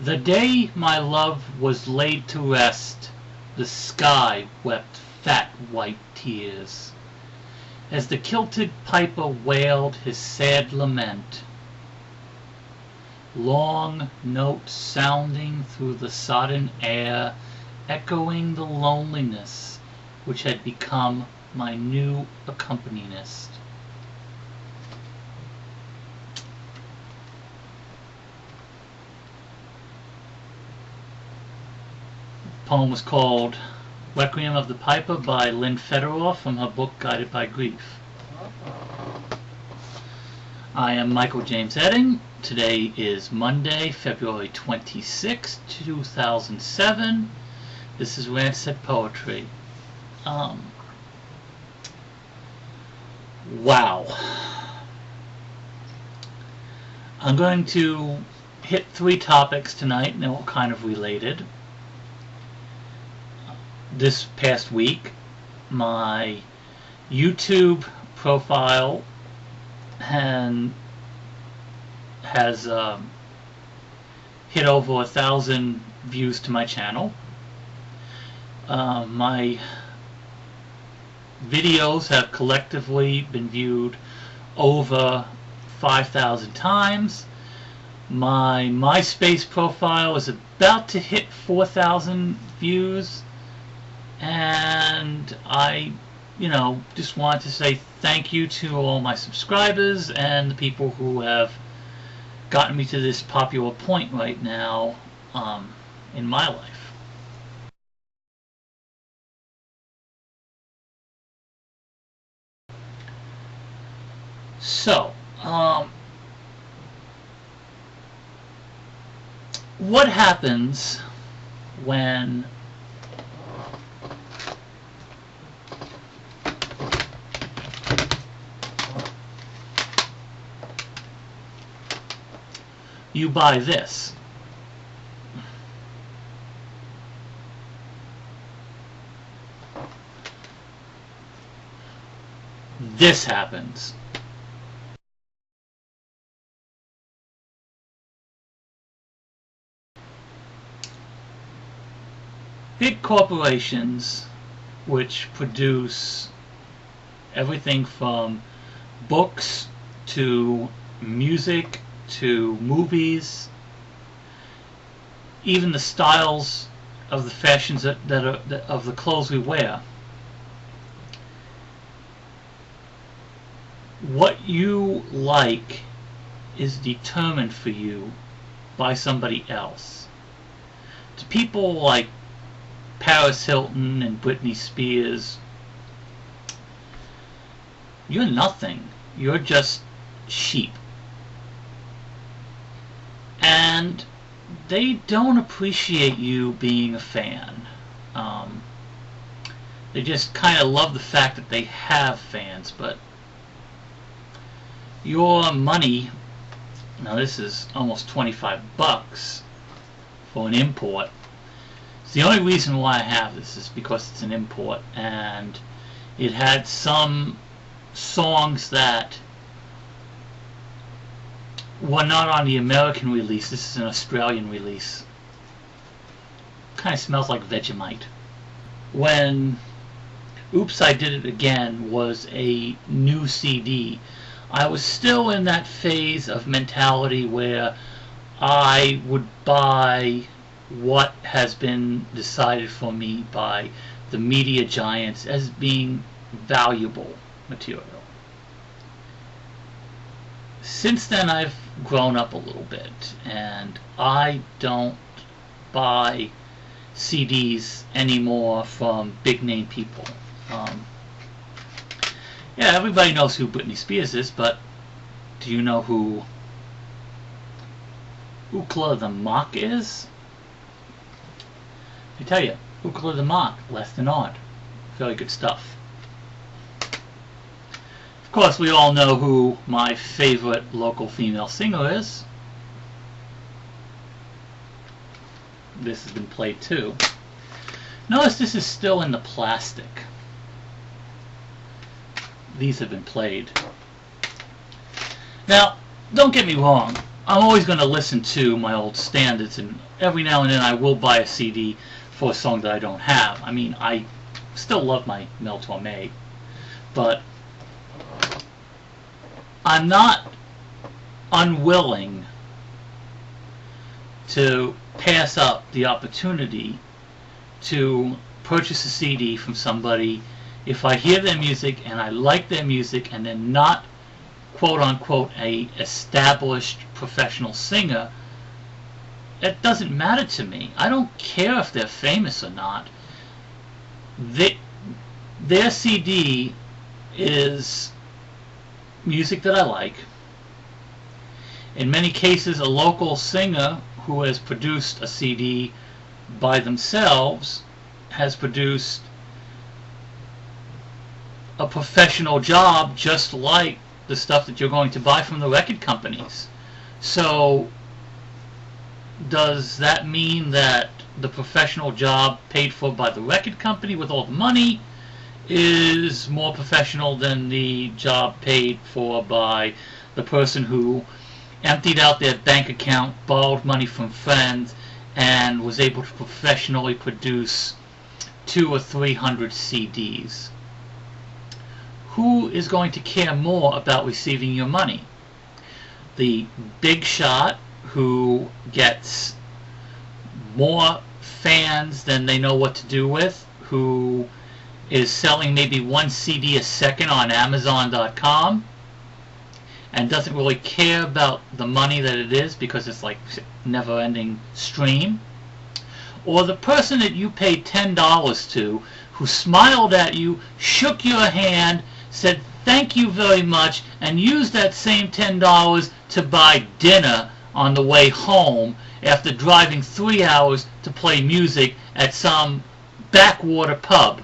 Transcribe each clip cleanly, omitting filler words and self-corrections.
The day my love was laid to rest, the sky wept fat white tears, as the kilted piper wailed his sad lament, long notes sounding through the sodden air, echoing the loneliness which had become my new accompanist. The poem was called Requiem of the Piper by Lynn Federer from her book Guided by Grief. I am Michael James Edding. Today is Monday, February 26, 2007. This is Rancid Poetry. Wow. I'm going to hit 3 topics tonight, and they're all kind of related. This past week, my YouTube profile has hit over 1,000 views to my channel. My videos have collectively been viewed over 5,000 times. My MySpace profile is about to hit 4,000 views, and I just want to say thank you to all my subscribers and the people who have gotten me to this popular point right now in my life. So, what happens when you buy this? This happens. Big corporations which produce everything from books to music to movies, even the styles of the fashions that are of the clothes we wear. What you like is determined for you by somebody else. To people like Paris Hilton and Britney Spears, you're nothing. You're just sheep. And they don't appreciate you being a fan. They just kind of love the fact that they have fans, but your money, now this is almost 25 bucks for an import. The only reason why I have this is because it's an import, and it had some songs that were not on the American release. This is an Australian release. Kind of smells like Vegemite. When Oops, I Did It Again was a new CD, I was still in that phase of mentality where I would buy what has been decided for me by the media giants as being valuable material. Since then, I've grown up a little bit, and I don't buy CDs anymore from big name people. Yeah, everybody knows who Britney Spears is, but do you know who Ookla the Mok is? I tell you, Ookla the Mok, less than odd. Very good stuff. Of course, we all know who my favorite local female singer is. This has been played too. Notice this is still in the plastic. These have been played. Now, don't get me wrong. I'm always going to listen to my old standards, and every now and then I will buy a CD for a song that I don't have. I mean, I still love my Mel Torme, but I'm not unwilling to pass up the opportunity to purchase a CD from somebody if I hear their music and I like their music and they're not quote unquote a established professional singer. It doesn't matter to me. I don't care if they're famous or not. Their CD is music that I like. In many cases, a local singer who has produced a CD by themselves has produced a professional job just like the stuff that you're going to buy from the record companies. So does that mean that the professional job paid for by the record company with all the money is more professional than the job paid for by the person who emptied out their bank account, borrowed money from friends, and was able to professionally produce 200 or 300 CDs? Who is going to care more about receiving your money? The big shot who gets more fans than they know what to do with, who is selling maybe 1 CD a second on Amazon.com and doesn't really care about the money that it is because it's like never-ending stream? Or the person that you paid $10 to, who smiled at you, shook your hand, said thank you very much, and used that same $10 to buy dinner on the way home after driving 3 hours to play music at some backwater pub?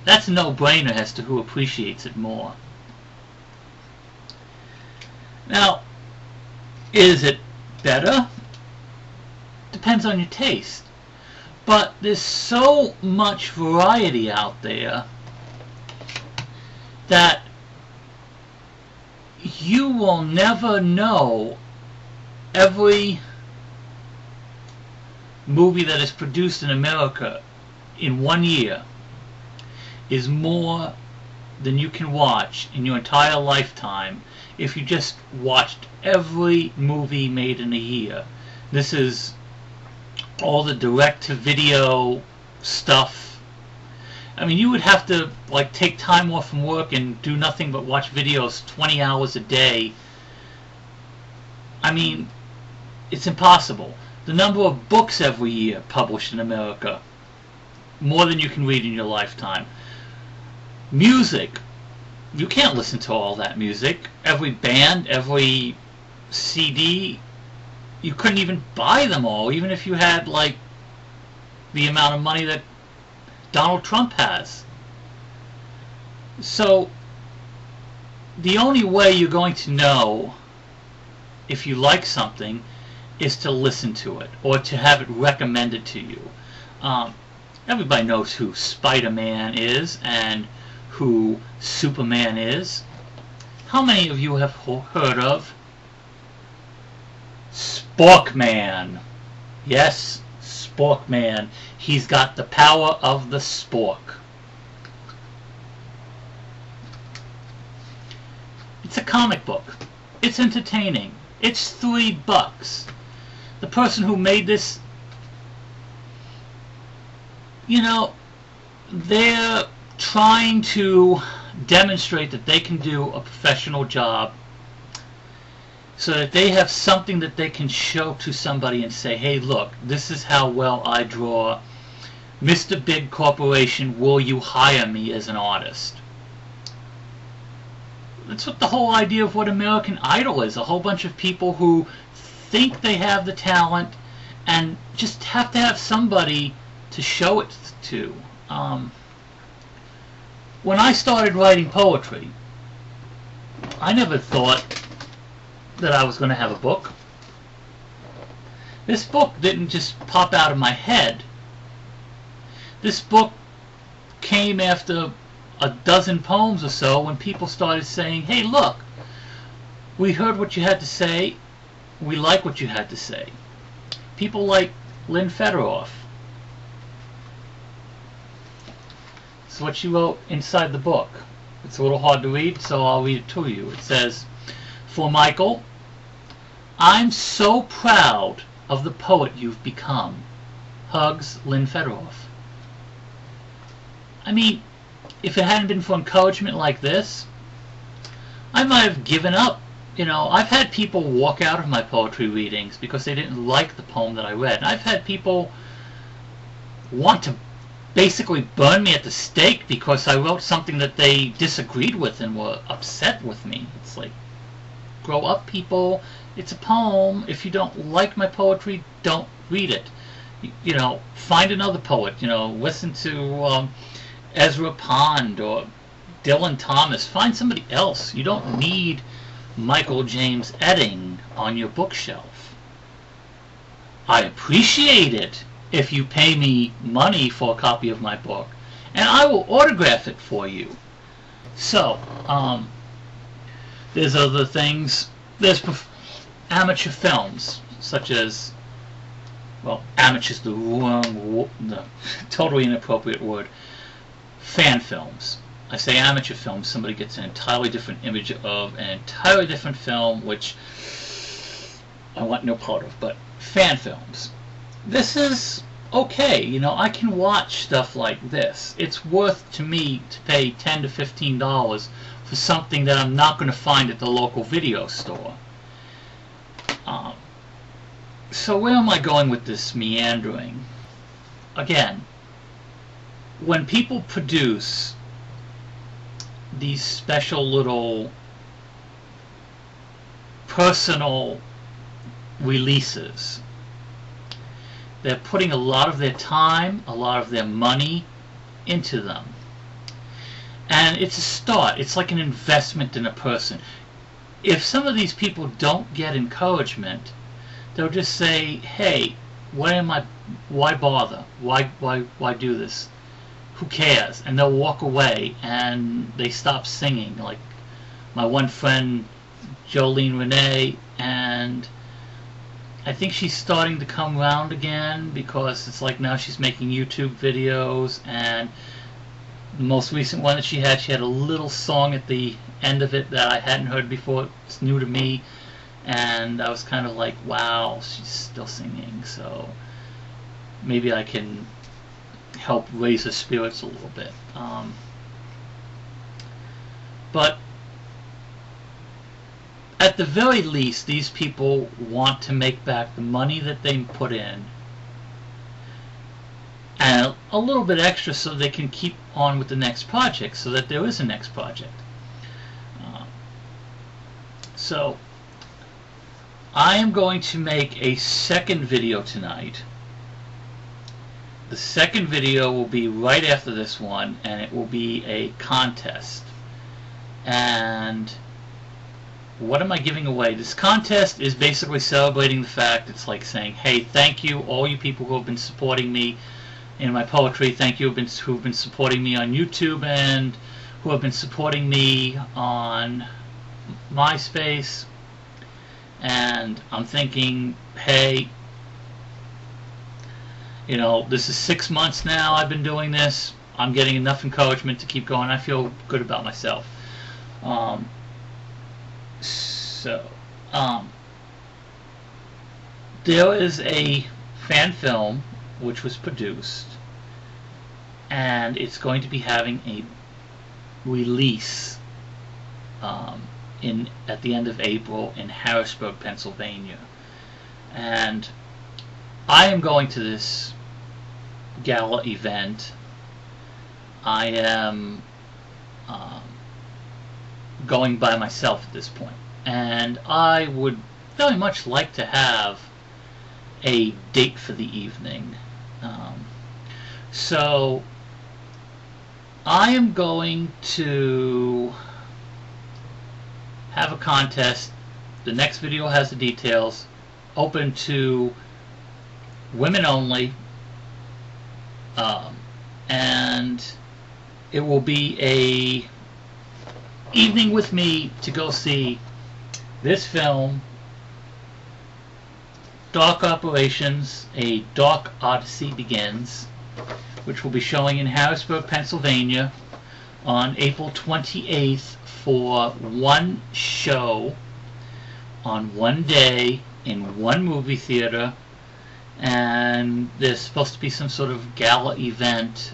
That's a no-brainer as to who appreciates it more. Now, is it better? Depends on your taste. But there's so much variety out there that you will never know every movie that is produced in America in 1 year is more than you can watch in your entire lifetime if you just watched every movie made in a year. This is all the direct-to-video stuff. I mean, you would have to like take time off from work and do nothing but watch videos 20 hours a day. I mean, it's impossible. The number of books every year published in America, more than you can read in your lifetime. Music, you can't listen to all that music. Every band, every CD, you couldn't even buy them all, even if you had like the amount of money that Donald Trump has. So the only way you're going to know if you like something is to listen to it or to have it recommended to you. Everybody knows who Spider-Man is and who Superman is. How many of you have heard of Sporkman? Yes, Sporkman. He's got the power of the spork. It's a comic book. It's entertaining. It's $3. The person who made this, you know, they're trying to demonstrate that they can do a professional job so that they have something that they can show to somebody and say, hey, look, this is how well I draw. Mr. Big Corporation, will you hire me as an artist? That's what the whole idea of what American Idol is. A whole bunch of people who think they have the talent and just have to have somebody to show it to. When I started writing poetry, I never thought that I was going to have a book. This book didn't just pop out of my head. This book came after a dozen poems or so when people started saying, hey, look, We heard what you had to say. We like what you had to say. People like Lynn Federoff. It's what she wrote inside the book. It's a little hard to read, so I'll read it to you. It says, "For Michael, I'm so proud of the poet you've become. Hugs, Lynn Federoff." I mean, if it hadn't been for encouragement like this, I might have given up. You know, I've had people walk out of my poetry readings because they didn't like the poem that I read. And I've had people want to basically burn me at the stake because I wrote something that they disagreed with and were upset with me. It's like, grow up, people. It's a poem. If you don't like my poetry, don't read it. You know, find another poet. You know, listen to Ezra Pond or Dylan Thomas. Find somebody else. You don't need Michael James Edding on your bookshelf. I appreciate it if you pay me money for a copy of my book, and I will autograph it for you. So, there's other things. There's amateur films, such as, well, amateur's the wrong, the totally inappropriate word. Fan films. I say amateur films, somebody gets an entirely different image of an entirely different film, which I want no part of, but fan films. This is okay, you know, I can watch stuff like this. It's worth to me to pay $10 to $15 for something that I'm not going to find at the local video store. So where am I going with this meandering? Again, when people produce these special little personal releases, they're putting a lot of their time, a lot of their money into them. And it's a start. It's like an investment in a person. If some of these people don't get encouragement, they'll just say, hey, why bother? Why do this? Who cares? And they'll walk away and they stop singing. Like my one friend Jolene Renee, and I think she's starting to come around again because it's like now she's making YouTube videos, and the most recent one that she had a little song at the end of it that I hadn't heard before. It's new to me, and I was kind of like, wow, she's still singing, so maybe I can help raise her spirits a little bit. But at the very least, these people want to make back the money that they put in and a little bit extra so they can keep on with the next project, so that there is a next project. So I am going to make a second video tonight. The second video will be right after this one, and it will be a contest. And what am I giving away? This contest is basically celebrating the fact, it's like saying, hey, thank you all you people who have been supporting me in my poetry. Thank you who've been supporting me on YouTube and who have been supporting me on MySpace. And I'm thinking, hey, you know, this is 6 months now I've been doing this. I'm getting enough encouragement to keep going. I feel good about myself. There is a fan film which was produced, and it's going to be having a release at the end of April in Harrisburg, Pennsylvania. And I am going to this gala event. I am going by myself at this point, and I would very much like to have a date for the evening. So I am going to have a contest. The next video has the details. Open to women only, and it will be a evening with me to go see This film, Dark Operations, A Dark Odyssey Begins, which will be showing in Harrisburg, Pennsylvania on April 28th for one show on one day in one movie theater, and there's supposed to be some sort of gala event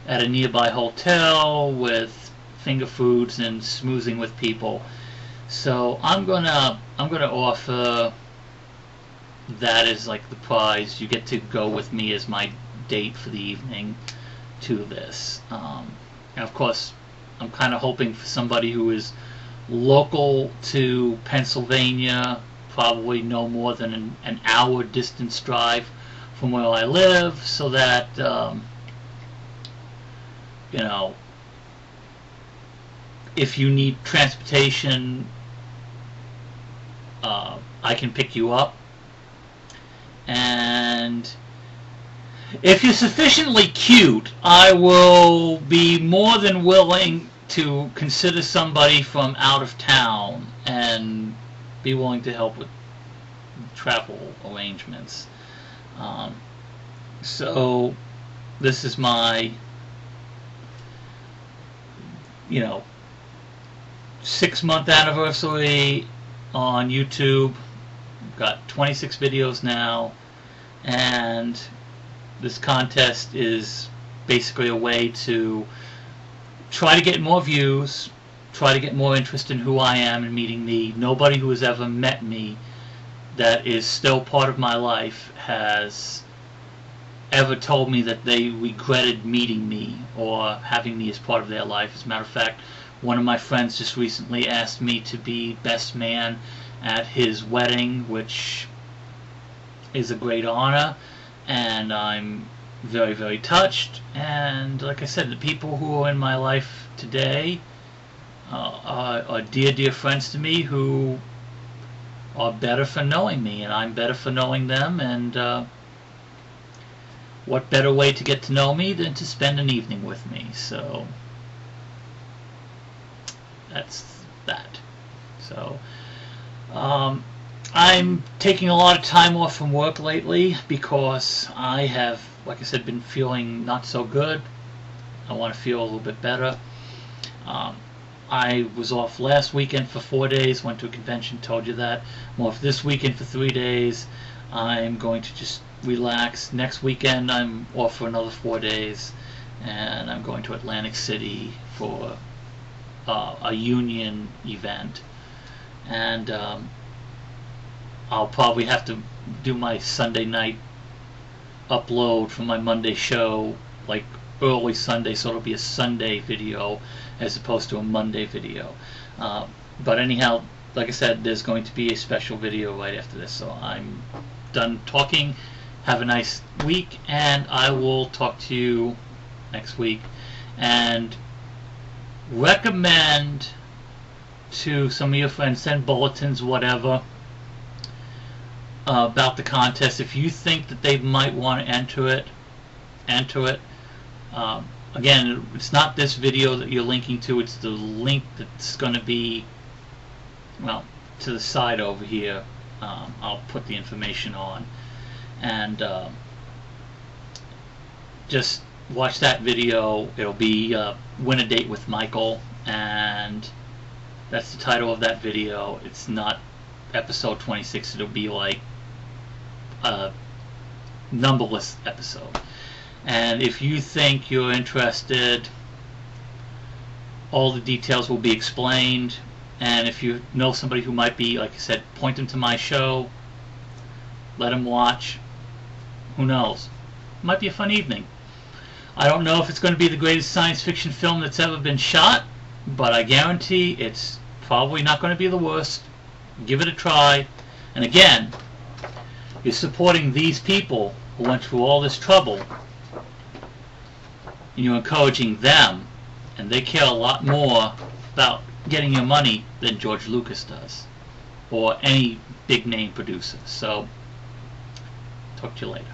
at a nearby hotel with finger foods and smoozing with people. So I'm gonna offer that as like the prize. You get to go with me as my date for the evening to this. And of course, I'm kind of hoping for somebody who is local to Pennsylvania, probably no more than an hour distance drive from where I live, so that you know, if you need transportation, I can pick you up. And if you're sufficiently cute, I will be more than willing to consider somebody from out of town and be willing to help with travel arrangements. So this is my, 6-month anniversary on YouTube. Got 26 videos now, and this contest is basically a way to try to get more views, try to get more interest in who I am and meeting me. Nobody who has ever met me that is still part of my life has ever told me that they regretted meeting me or having me as part of their life. As a matter of fact, one of my friends just recently asked me to be best man at his wedding, which is a great honor, and I'm very, very touched. And like I said, the people who are in my life today are dear, dear friends to me who are better for knowing me, and I'm better for knowing them. And what better way to get to know me than to spend an evening with me? So that's that. So I'm taking a lot of time off from work lately because I have, like I said, been feeling not so good. I want to feel a little bit better. I was off last weekend for 4 days, went to a convention, told you that. I'm off this weekend for 3 days. I'm going to just relax. Next weekend I'm off for another 4 days, and I'm going to Atlantic City for a union event. And I'll probably have to do my Sunday night upload from my Monday show like early Sunday, so it'll be a Sunday video as opposed to a Monday video. But anyhow, like I said, there's going to be a special video right after this. So I'm done talking. Have a nice week, and I will talk to you next week. And recommend to some of your friends, send bulletins, whatever, about the contest. If you think that they might want to enter it. Again, it's not this video that you're linking to, it's the link that's going to be, well, to the side over here. I'll put the information on. And just watch that video. It'll be Win a Date with Michael, and that's the title of that video. It's not episode 26. It'll be like a numberless episode. And if you think you're interested, all the details will be explained. And if you know somebody who might be, like I said, point them to my show, let them watch. Who knows? It might be a fun evening. I don't know if it's going to be the greatest science fiction film that's ever been shot, but I guarantee it's probably not going to be the worst. Give it a try. And again, you're supporting these people who went through all this trouble, and you're encouraging them, and they care a lot more about getting your money than George Lucas does, or any big name producer. So, talk to you later.